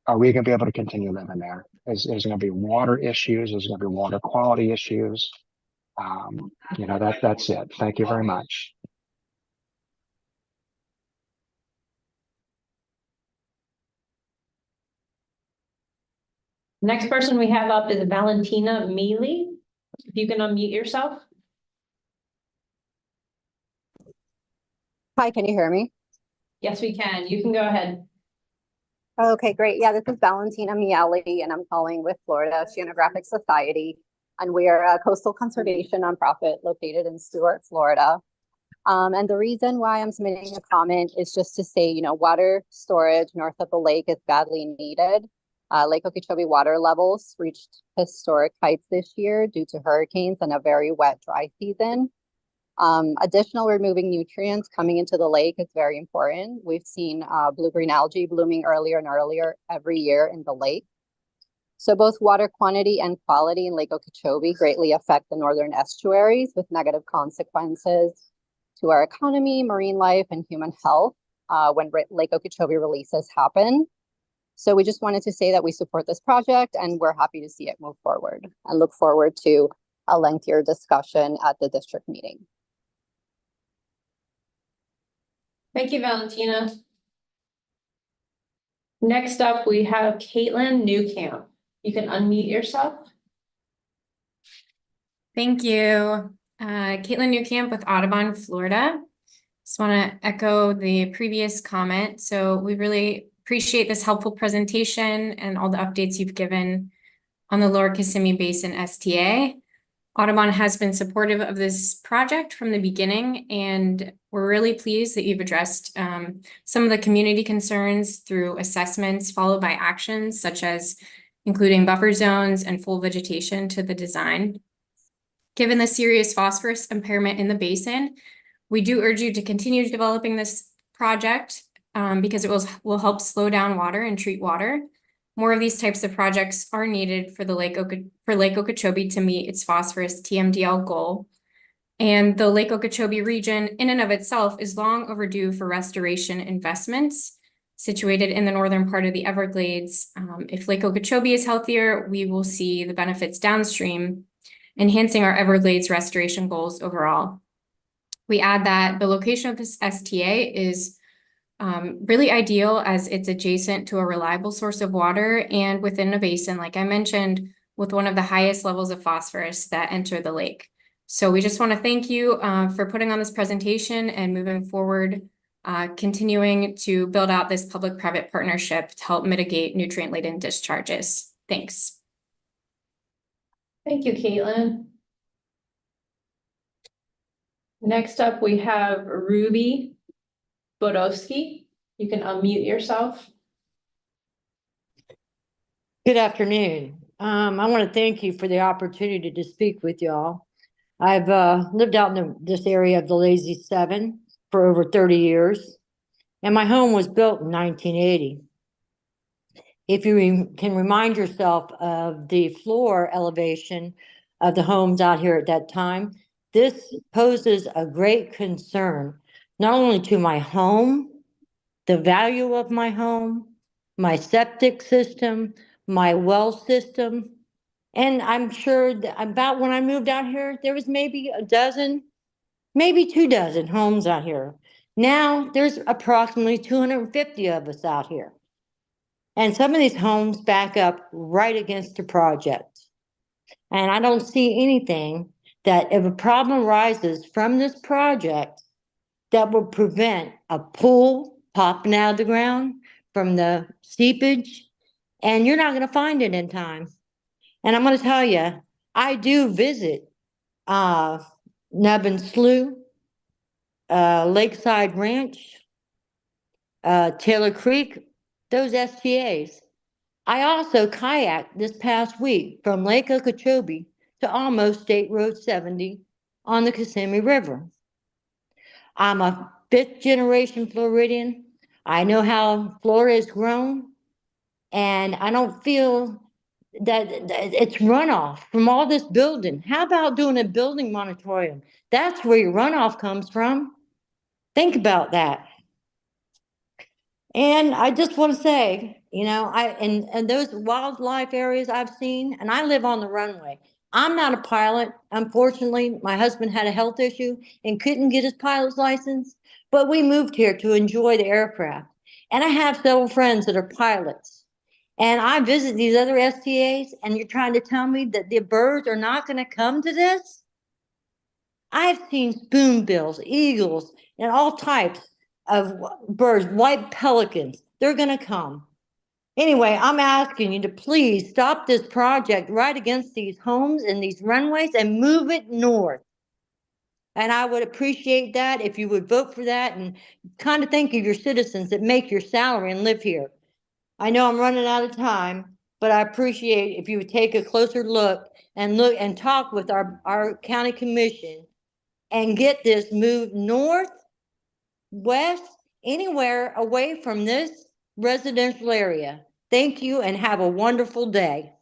are we going to be able to continue living there? There's going to be water issues. There's going to be water quality issues. That's it. Thank you very much. Next person we have up is Valentina Mealy. If you can unmute yourself. Hi, can you hear me? Yes, we can. You can go ahead. Okay, great. Yeah, this is Valentina Miele, and I'm calling with Florida Oceanographic Society, and we are a coastal conservation nonprofit located in Stuart, Florida. And the reason why I'm submitting a comment is just to say, water storage north of the lake is badly needed. Lake Okeechobee water levels reached historic heights this year due to hurricanes and a very wet, dry season. Additional removing nutrients coming into the lake is very important. We've seen blue-green algae blooming earlier and earlier every year in the lake. So both water quantity and quality in Lake Okeechobee greatly affect the northern estuaries with negative consequences to our economy, marine life, and human health when Lake Okeechobee releases happen. So we just wanted to say that we support this project and we're happy to see it move forward and look forward to a lengthier discussion at the district meeting. Thank you, Valentina. Next up, we have Caitlin Newcamp. You can unmute yourself. Thank you. Caitlin Newcamp with Audubon, Florida. Just want to echo the previous comment. So we really appreciate this helpful presentation and all the updates you've given on the Lower Kissimmee Basin STA. Audubon has been supportive of this project from the beginning, and we're really pleased that you've addressed some of the community concerns through assessments followed by actions, such as including buffer zones and full vegetation to the design. Given the serious phosphorus impairment in the basin, we do urge you to continue developing this project because it will help slow down water and treat water. More of these types of projects are needed for Lake Okeechobee to meet its phosphorus TMDL goal. And the Lake Okeechobee region in and of itself is long overdue for restoration investments. Situated in the northern part of the Everglades, if Lake Okeechobee is healthier, we will see the benefits downstream, enhancing our Everglades restoration goals overall. We add that the location of this STA is really ideal as it's adjacent to a reliable source of water and within a basin, like I mentioned, with one of the highest levels of phosphorus that enter the lake. So we just want to thank you for putting on this presentation and moving forward, continuing to build out this public-private partnership to help mitigate nutrient-laden discharges. Thanks. Thank you, Caitlin. Next up, we have Ruby Bodowski. You can unmute yourself. Good afternoon. I want to thank you for the opportunity to speak with y'all. I've lived out in this area of the Lazy Seven for over 30 years, and my home was built in 1980. If you can remind yourself of the floor elevation of the homes out here at that time, this poses a great concern, not only to my home, the value of my home, my septic system, my well system. And I'm sure that about when I moved out here, there was maybe a dozen, maybe 24 homes out here. Now there's approximately 250 of us out here. And some of these homes back up right against the project. And I don't see anything that if a problem arises from this project that will prevent a pool popping out of the ground from the seepage, and you're not going to find it in time. And I'm going to tell you, I do visit Nubbin Slough, Lakeside Ranch, Taylor Creek, those STAs. I also kayaked this past week from Lake Okeechobee to almost State Road 70 on the Kissimmee River. I'm a 5th generation Floridian. I know how Florida has grown, and I don't feel that it's runoff from all this building. How about doing a building moratorium? That's where your runoff comes from. Think about that. And I just want to say, you know, and those wildlife areas I've seen, and I live on the runway. I'm not a pilot. Unfortunately, my husband had a health issue and couldn't get his pilot's license, but we moved here to enjoy the aircraft. And I have several friends that are pilots. And I visit these other STAs, and you're trying to tell me that the birds are not going to come to this? I've seen spoonbills, eagles, and all types of birds, white pelicans. They're going to come. Anyway, I'm asking you to please stop this project right against these homes and these runways and move it north. And I would appreciate that if you would vote for that and kind of think of your citizens that make your salary and live here. I know I'm running out of time, but I appreciate if you would take a closer look and talk with our county commission and get this moved north, west, anywhere away from this residential area. Thank you and have a wonderful day.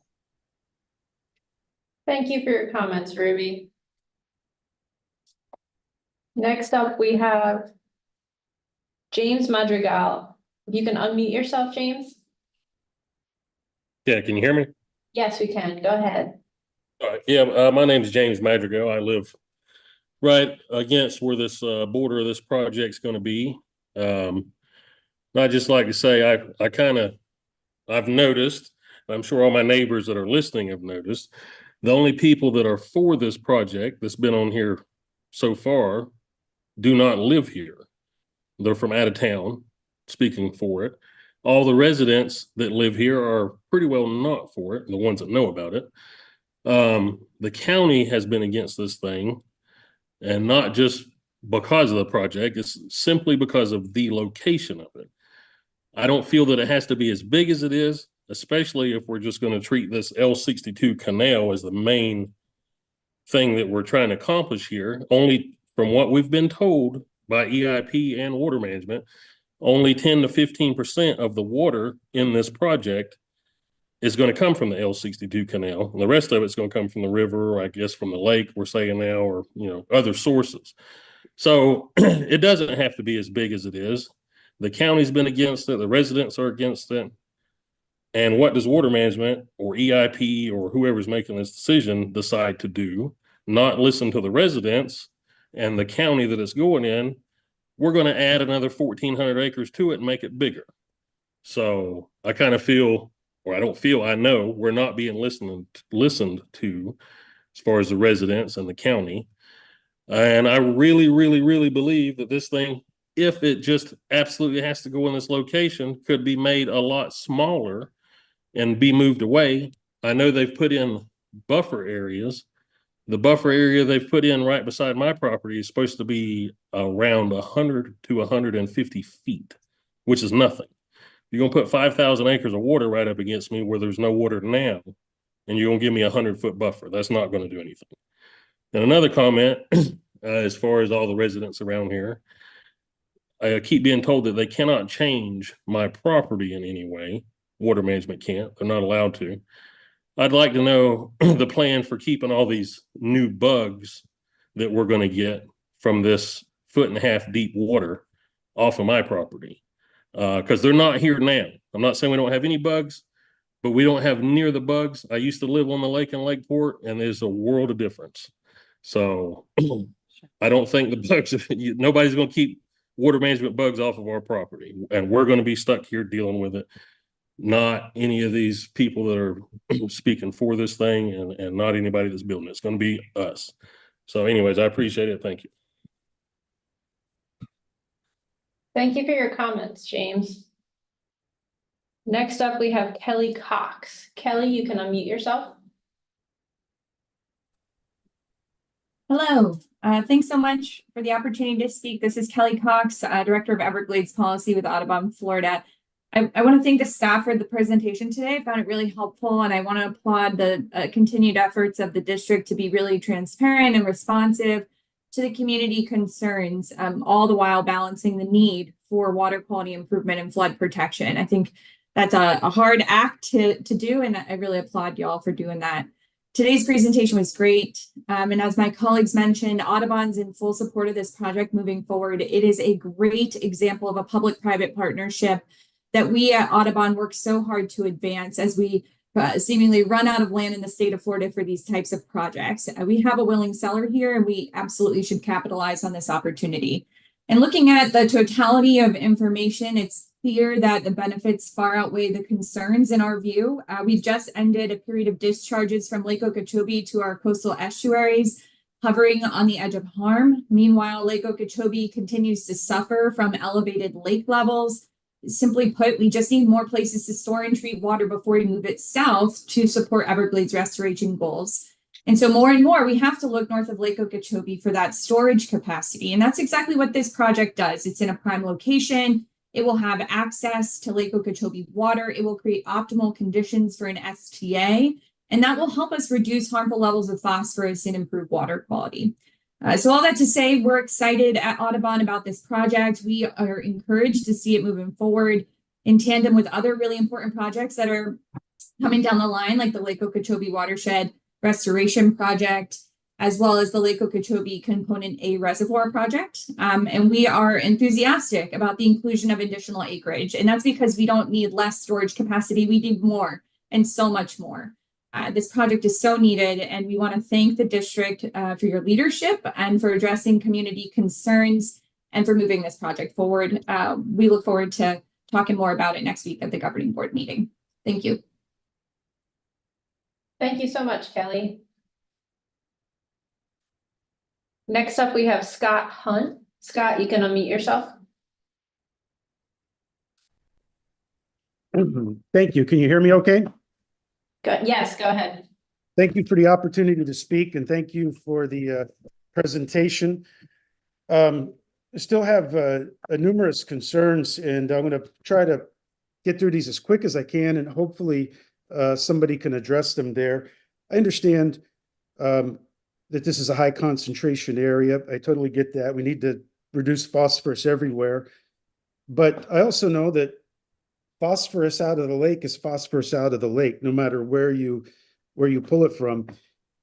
Thank you for your comments, Ruby. Next up, we have James Madrigal. You can unmute yourself, James. Yeah, can you hear me? Yes, we can. Go ahead. All right. Yeah, my name is James Madrigal. I live right against where this border of this project's going to be. I'd just like to say I've noticed, I'm sure all my neighbors that are listening have noticed, the only people that are for this project that's been on here so far do not live here. They're from out of town speaking for it. All the residents that live here are pretty well not for it, the ones that know about it. The county has been against this thing, and not just because of the project, it's simply because of the location of it. I don't feel that it has to be as big as it is, especially if we're just going to treat this L62 canal as the main thing that we're trying to accomplish here. Only from what we've been told by EIP and water management, only 10 to 15% of the water in this project is going to come from the L62 canal. And the rest of it's going to come from the river, or I guess from the lake, we're saying now, or, other sources. So it doesn't have to be as big as it is. The county's been against it. The residents are against it. And what does water management or EIP or whoever's making this decision decide to do? Not listen to the residents and the county that it's going in. We're going to add another 1,400 acres to it and make it bigger. So I kind of feel, or I don't feel, I know we're not being listened to as far as the residents and the county. And I really, really, really believe that this thing, if it just absolutely has to go in this location, could be made a lot smaller and be moved away. I know they've put in buffer areas. The buffer area they've put in right beside my property is supposed to be around 100 to 150 feet, which is nothing. You're going to put 5,000 acres of water right up against me where there's no water now, and you're going to give me a 100-foot buffer. That's not going to do anything. And another comment, as far as all the residents around here, I keep being told that they cannot change my property in any way. Water management can't. They're not allowed to. I'd like to know the plan for keeping all these new bugs that we're going to get from this 1.5 foot deep water off of my property. Because they're not here now. I'm not saying we don't have any bugs, but we don't have near the bugs. I used to live on the lake in Lakeport, and there's a world of difference. So I don't think the bugs, nobody's going to keep water management bugs off of our property, and we're going to be stuck here dealing with it. Not any of these people that are speaking for this thing, and not anybody that's building it. It's going to be us. So anyways, I appreciate it. Thank you. Thank you for your comments, James. Next up, we have Kelly Cox. Kelly, you can unmute yourself. Hello, thanks so much for the opportunity to speak. This is Kelly Cox, Director of Everglades Policy with Audubon, Florida. I want to thank the staff for the presentation today. I found it really helpful, and I want to applaud the continued efforts of the district to be really transparent and responsive to the community concerns, all the while balancing the need for water quality improvement and flood protection. I think that's a hard act to do, and I really applaud y'all for doing that. Today's presentation was great. And as my colleagues mentioned, Audubon's in full support of this project moving forward. It is a great example of a public-private partnership that we at Audubon work so hard to advance as we seemingly run out of land in the state of Florida for these types of projects. We have a willing seller here, and we absolutely should capitalize on this opportunity. And looking at the totality of information, it's clear that the benefits far outweigh the concerns in our view. We've just ended a period of discharges from Lake Okeechobee to our coastal estuaries, hovering on the edge of harm. Meanwhile, Lake Okeechobee continues to suffer from elevated lake levels. Simply put, we just need more places to store and treat water before we move it south to support Everglades restoration goals. And so more and more, we have to look north of Lake Okeechobee for that storage capacity. And that's exactly what this project does. It's in a prime location. It will have access to Lake Okeechobee water. It will create optimal conditions for an STA, and that will help us reduce harmful levels of phosphorus and improve water quality. So all that to say, we're excited at Audubon about this project. We are encouraged to see it moving forward in tandem with other really important projects that are coming down the line, like the Lake Okeechobee Watershed Restoration Project, as well as the Lake Okeechobee Component A Reservoir Project. And we are enthusiastic about the inclusion of additional acreage. And that's because we don't need less storage capacity, we need more and so much more. This project is so needed, and we want to thank the district for your leadership and for addressing community concerns and for moving this project forward. We look forward to talking more about it next week at the governing board meeting. Thank you. Thank you so much, Kelly. Next up, we have Scott Hunt. Scott, you can unmute yourself. Thank you. Can you hear me okay? Good. Yes, go ahead. Thank you for the opportunity to speak, and thank you for the presentation. I still have numerous concerns, and I'm going to try to get through these as quick as I can, and hopefully somebody can address them there. I understand that this is a high concentration area. I totally get that. We need to reduce phosphorus everywhere. But I also know that phosphorus out of the lake is phosphorus out of the lake, no matter where you pull it from.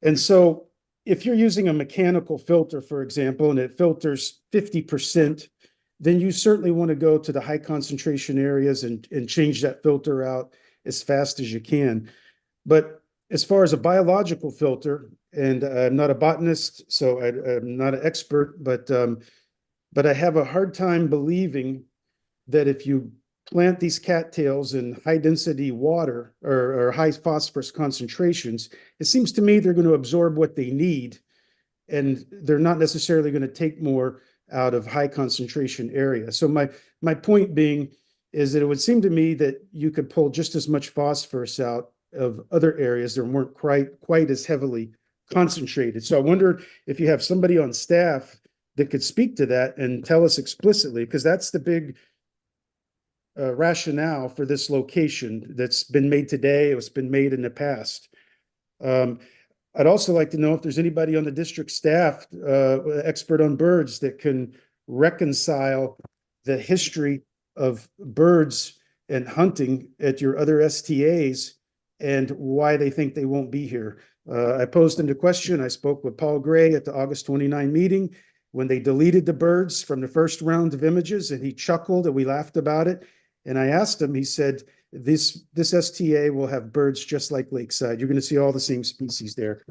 And so if you're using a mechanical filter, for example, and it filters 50%, then you certainly want to go to the high concentration areas and change that filter out as fast as you can. But as far as a biological filter, and I'm not a botanist, so I'm not an expert, but I have a hard time believing that if you plant these cattails in high density water or high phosphorus concentrations, it seems to me they're going to absorb what they need, and they're not necessarily going to take more out of high concentration area. So my point being is that it would seem to me that you could pull just as much phosphorus out of other areas that weren't quite as heavily concentrated. So I wonder if you have somebody on staff that could speak to that and tell us explicitly, because that's the big rationale for this location that's been made today. It's been made in the past. I'd also like to know if there's anybody on the district staff, expert on birds, that can reconcile the history of birds and hunting at your other STAs and why they think they won't be here. I posed into question. I spoke with Paul Gray at the August 29 meeting when they deleted the birds from the first round of images, and he chuckled and we laughed about it. And I asked him, he said, this STA will have birds just like Lakeside. You're going to see all the same species there,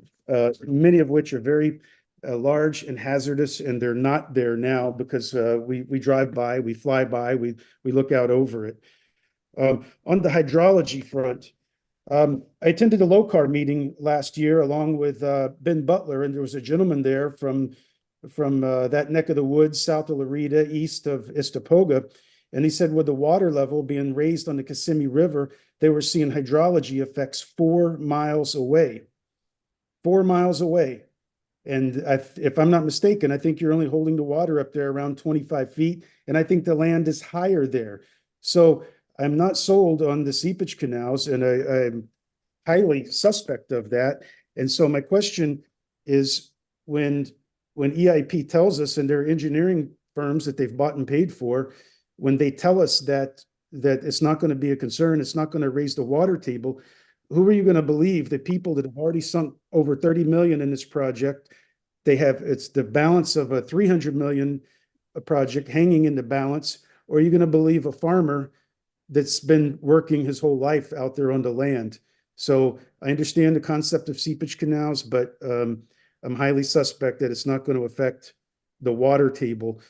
many of which are very large and hazardous, and they're not there now because we drive by, we fly by, we look out over it. On the hydrology front, I attended a LOCAR meeting last year along with Ben Butler, and there was a gentleman there from that neck of the woods south of Loretta, east of Istapoga. And he said with the water level being raised on the Kissimmee River, they were seeing hydrology effects 4 miles away. 4 miles away. And if I'm not mistaken, I think you're only holding the water up there around 25 feet. And I think the land is higher there. So I'm not sold on the seepage canals, and I'm highly suspect of that. And so my question is, when EIP tells us, and their engineering firms that they've bought and paid for, when they tell us that it's not going to be a concern, it's not going to raise the water table, who are you going to believe? The people that have already sunk over 30 million in this project, it's the balance of a 300 million project hanging in the balance, or are you going to believe a farmer that's been working his whole life out there on the land? So I understand the concept of seepage canals, but I'm highly suspect that it's not going to affect the water table.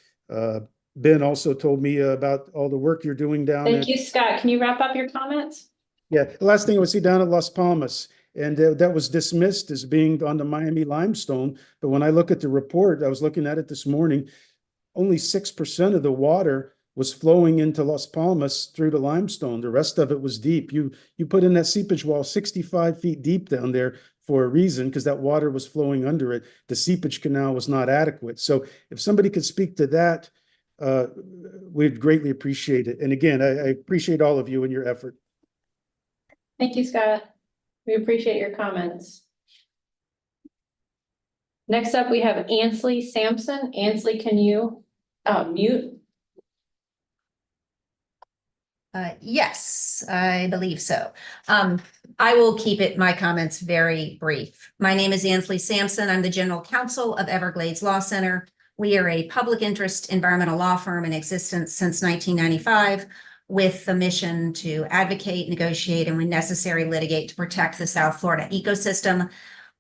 Ben also told me about all the work you're doing down. Thank you, Scott. Can you wrap up your comments? Yeah, the last thing I would see down at Las Palmas, and that was dismissed as being on the Miami limestone. But when I look at the report, I was looking at it this morning, only 6% of the water was flowing into Las Palmas through the limestone. The rest of it was deep. You put in that seepage wall 65 feet deep down there for a reason, because that water was flowing under it. The seepage canal was not adequate. So if somebody could speak to that, we'd greatly appreciate it. And again, I appreciate all of you and your effort. Thank you, Scott. We appreciate your comments. Next up, we have Ansley Sampson. Ansley, can you mute? Yes, I believe so. I will keep my comments very brief. My name is Ansley Sampson. I'm the General Counsel of Everglades Law Center. We are a public interest environmental law firm in existence since 1995 with the mission to advocate, negotiate, and when necessary, litigate to protect the South Florida ecosystem.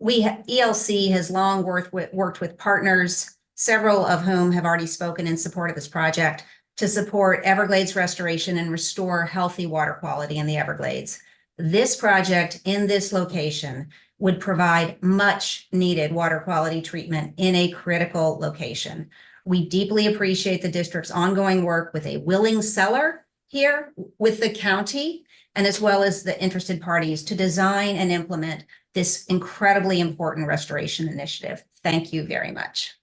ELC has long worked with partners, several of whom have already spoken in support of this project, to support Everglades restoration and restore healthy water quality in the Everglades. This project in this location would provide much needed water quality treatment in a critical location. We deeply appreciate the district's ongoing work with a willing seller here with the county and as well as the interested parties to design and implement this incredibly important restoration initiative. Thank you very much.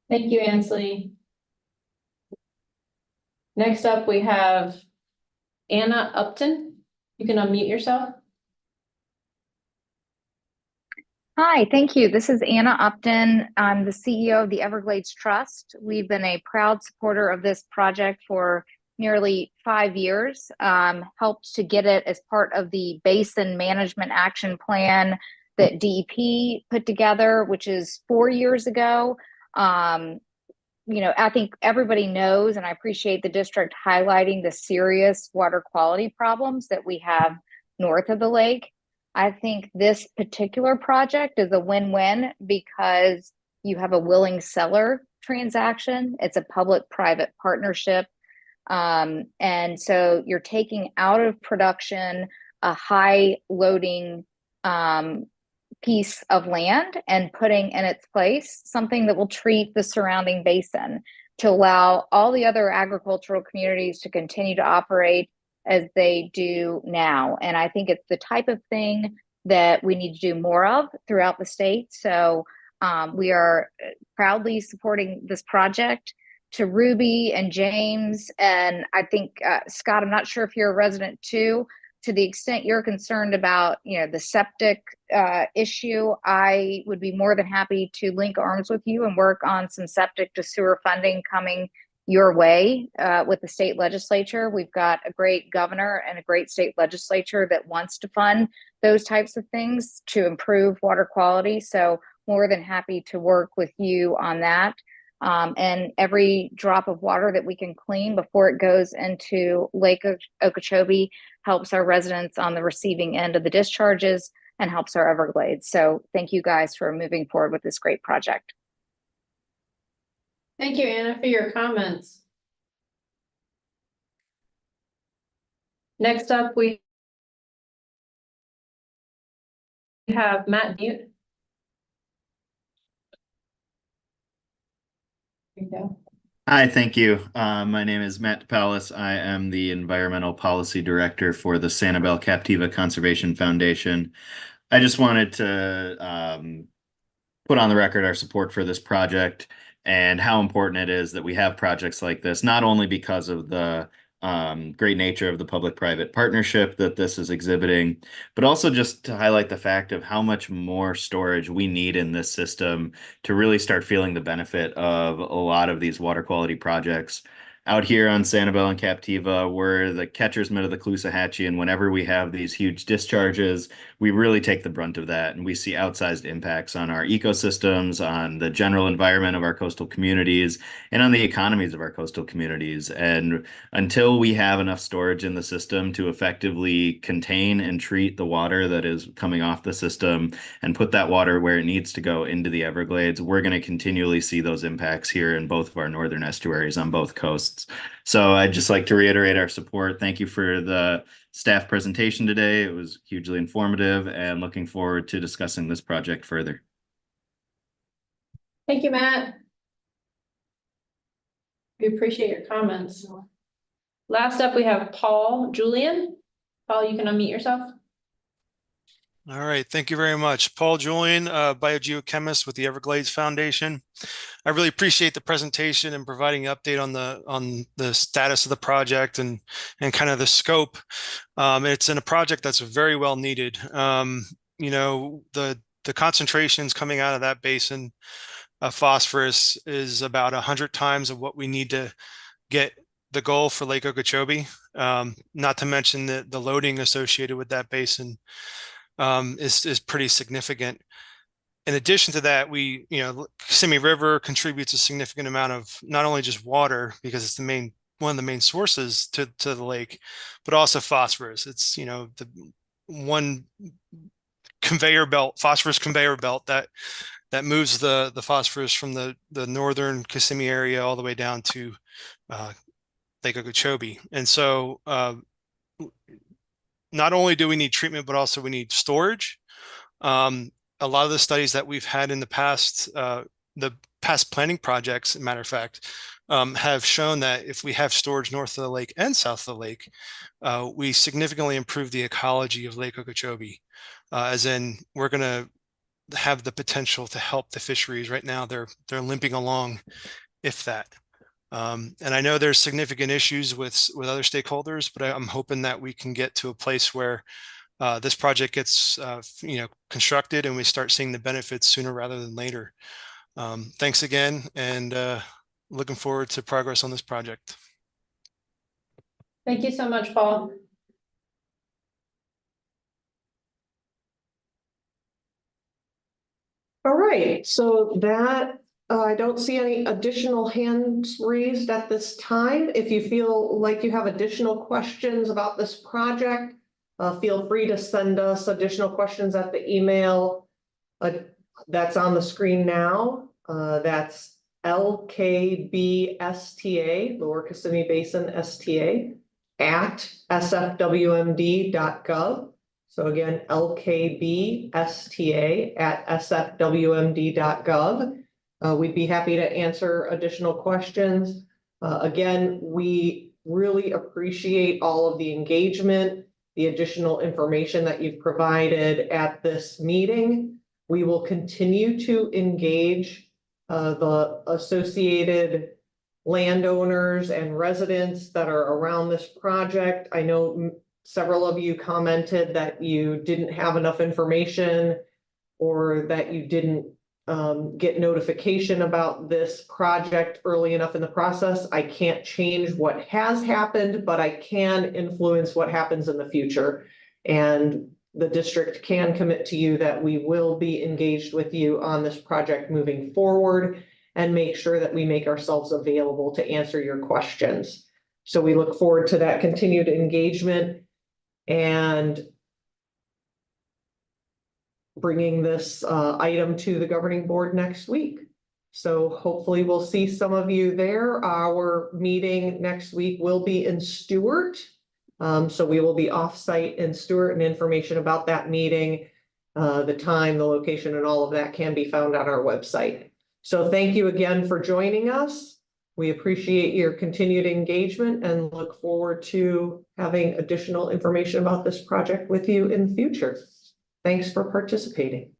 Thank you, Ansley. Next up, we have Anna Upton. You can unmute yourself. Hi, thank you. This is Anna Upton. I'm the CEO of the Everglades Trust. We've been a proud supporter of this project for nearly 5 years, helped to get it as part of the Basin Management Action Plan that DEP put together, which is 4 years ago. I think everybody knows, and I appreciate the district highlighting the serious water quality problems that we have north of the lake. I think this particular project is a win-win because you have a willing seller transaction. It's a public-private partnership. And so you're taking out of production a high loading piece of land and putting in its place something that will treat the surrounding basin to allow all the other agricultural communities to continue to operate as they do now. And I think it's the type of thing that we need to do more of throughout the state. So we are proudly supporting this project. To Ruby and James, and I think Scott, I'm not sure if you're a resident too, to the extent you're concerned about, the septic issue, I would be more than happy to link arms with you and work on some septic to sewer funding coming your way with the state legislature. We've got a great governor and a great state legislature that wants to fund those types of things to improve water quality. So more than happy to work with you on that. And every drop of water that we can clean before it goes into Lake Okeechobee helps our residents on the receiving end of the discharges and helps our Everglades. So thank you guys for moving forward with this great project. Thank you, Anna, for your comments. Next up, we have Matt Butte. Hi, thank you. My name is Matt DePalis. I am the Environmental Policy Director for the Sanibel Captiva Conservation Foundation. I just wanted to put on the record our support for this project and how important it is that we have projects like this, not only because of the great nature of the public-private partnership that this is exhibiting, but also just to highlight the fact of how much more storage we need in this system to really start feeling the benefit of a lot of these water quality projects. Out here on Sanibel and Captiva, we're the catcher's mitt of the Caloosahatchee, and whenever we have these huge discharges, we really take the brunt of that, and we see outsized impacts on our ecosystems, on the general environment of our coastal communities, and on the economies of our coastal communities. And until we have enough storage in the system to effectively contain and treat the water that is coming off the system and put that water where it needs to go into the Everglades, we're going to continually see those impacts here in both of our northern estuaries on both coasts. So I'd just like to reiterate our support. Thank you for the staff presentation today. It was hugely informative and looking forward to discussing this project further. Thank you, Matt. We appreciate your comments. Last up, we have Paul Julian. Paul, you can unmute yourself. All right, thank you very much. Paul Julian, biogeochemist with the Everglades Foundation. I really appreciate the presentation and providing an update on the status of the project and kind of the scope. It's in a project that's very well needed. You know, the concentrations coming out of that basin of phosphorus is about 100 times of what we need to get the goal for Lake Okeechobee. Not to mention the loading associated with that basin is pretty significant. In addition to that, Kissimmee River contributes a significant amount of not only just water, because it's one of the main sources to the lake, but also phosphorus. It's, the one conveyor belt, phosphorus conveyor belt that moves the phosphorus from the northern Kissimmee area all the way down to Lake Okeechobee. And so not only do we need treatment, but also we need storage. A lot of the studies that we've had in the past planning projects, as a matter of fact, have shown that if we have storage north of the lake and south of the lake, we significantly improve the ecology of Lake Okeechobee. As in, we're going to have the potential to help the fisheries. Right now, they're limping along, if that. And I know there's significant issues with other stakeholders, but I'm hoping that we can get to a place where this project gets constructed and we start seeing the benefits sooner rather than later. Thanks again, and looking forward to progress on this project. Thank you so much, Paul. All right, so that I don't see any additional hands raised at this time. If you feel like you have additional questions about this project, feel free to send us additional questions at the email that's on the screen now. That's LKBSTA, Lower Kissimmee Basin STA, at sfwmd.gov. So again, LKBSTA at sfwmd.gov. We'd be happy to answer additional questions. Again, we really appreciate all of the engagement, the additional information that you've provided at this meeting. We will continue to engage the associated landowners and residents that are around this project. I know several of you commented that you didn't have enough information or that you didn't get notification about this project early enough in the process. I can't change what has happened, but I can influence what happens in the future. And the district can commit to you that we will be engaged with you on this project moving forward and make sure that we make ourselves available to answer your questions. So we look forward to that continued engagement and bringing this item to the governing board next week. So hopefully we'll see some of you there. Our meeting next week will be in Stewart. So we will be off-site in Stewart, and information about that meeting, the time, the location, and all of that can be found on our website. So thank you again for joining us. We appreciate your continued engagement and look forward to having additional information about this project with you in the future. Thanks for participating.